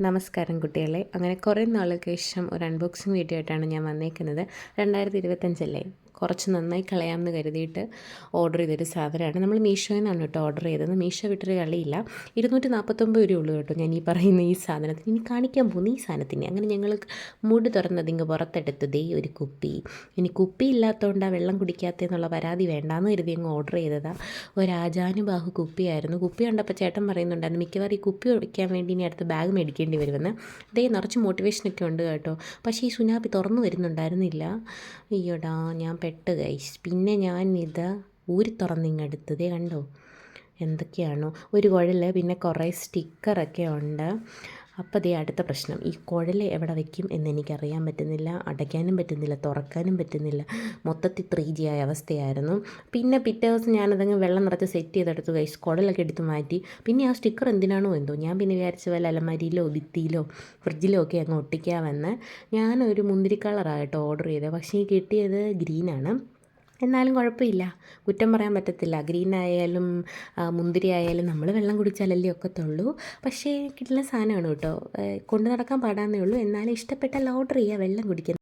നമസ്കാരം കുട്ടികളെ. അങ്ങനെ കുറേ നാളുകൾക്ക് ശേഷം ഒരു അൺബോക്സിങ് വീഡിയോ ആയിട്ടാണ് ഞാൻ വന്നേക്കുന്നത്. 2025 കുറച്ച് നന്നായി കളയാമെന്ന് കരുതിയിട്ട് ഓർഡർ ചെയ്തൊരു സാധനമാണ്. നമ്മൾ മീഷോയിൽ നിന്നാണ് കേട്ടോ ഓർഡർ ചെയ്തത്. മീഷോ വിട്ടൊരു കളിയില്ല. 249 രൂപയുള്ളൂ കേട്ടോ ഞാൻ ഈ പറയുന്ന ഈ സാധനത്തിന്. ഇനി കാണിക്കാൻ പോകുന്ന ഈ സാധനത്തിന് അങ്ങനെ ഞങ്ങൾ മൂടി തുറന്നത് ഇങ്ങ് പുറത്തെടുത്ത് ദേ ഒരു കുപ്പി. ഇനി കുപ്പി ഇല്ലാത്തതുകൊണ്ടാണ് വെള്ളം കുടിക്കാത്തതെന്നുള്ള പരാതി വേണ്ടാന്ന് കരുതി അങ്ങ് ഓർഡർ ചെയ്തതാണ്. ഒരു ആജാനുബാഹു കുപ്പിയായിരുന്നു. കുപ്പി കണ്ടപ്പോൾ ചേട്ടൻ പറയുന്നുണ്ടായിരുന്നു മിക്കവാറും ഈ കുപ്പി ഒഴിക്കാൻ വേണ്ടി ഇനി അടുത്ത് ബാഗ് മേടിക്കേണ്ടി വരുമെന്ന്. ഇതേ നിറച്ച് മോട്ടിവേഷനൊക്കെ ഉണ്ട് കേട്ടോ. പക്ഷേ ഈ സുനാപ്പി തുറന്നു വരുന്നുണ്ടായിരുന്നില്ല. അയ്യോടാ ഞാൻ പെട്ട് ഗൈസ്. പിന്നെ ഞാൻ ഇത് ഊരി തുറന്നിങ്ങെടുത്തതേ കണ്ടോ എന്തൊക്കെയാണോ ഒരു കുഴൽ, പിന്നെ കുറേ സ്റ്റിക്കറൊക്കെ ഉണ്ട്. അപ്പോൾ ദേ അടുത്ത പ്രശ്നം, ഈ കുഴൽ എവിടെ വയ്ക്കും എന്നെനിക്കറിയാൻ പറ്റുന്നില്ല. അടയ്ക്കാനും പറ്റുന്നില്ല, തുറക്കാനും പറ്റുന്നില്ല. മൊത്തത്തിൽ 3G ആയ അവസ്ഥയായിരുന്നു. പിന്നെ പിറ്റേ ദിവസം ഞാനതങ്ങ് വെള്ളം നിറച്ച് സെറ്റ് ചെയ്തെടുത്തു ഗൈസ്. കുഴലൊക്കെ എടുത്ത് മാറ്റി. പിന്നെ ആ സ്റ്റിക്കർ എന്തിനാണോ എന്തോ ഞാൻ പിന്നെ വിചാരിച്ച വല്ല അലമാരിയിലോ ഭിത്തിയിലോ ഫ്രിഡ്ജിലോ ഒക്കെ അങ്ങ് ഒട്ടിക്കാമെന്ന്. ഞാനൊരു മുന്തിരി കളറായിട്ടോ ഓർഡർ ചെയ്തത്. പക്ഷേ ഈ കിട്ടിയത് ഗ്രീനാണ്. എന്നാലും കുഴപ്പമില്ല, കുറ്റം പറയാൻ പറ്റത്തില്ല. ഗ്രീൻ ആയാലും മുന്തിരി ആയാലും നമ്മൾ വെള്ളം കുടിച്ചാലല്ലേ ഒക്കത്തുള്ളൂ. പക്ഷേ കിട്ടുന്ന സാധനമാണ് കേട്ടോ. കൊണ്ടു നടക്കാൻ പാടാന്നേ ഉള്ളൂ. എന്നാലും ഇഷ്ടപ്പെട്ടാൽ ഓർഡർ ചെയ്യുക, വെള്ളം കുടിക്കുക.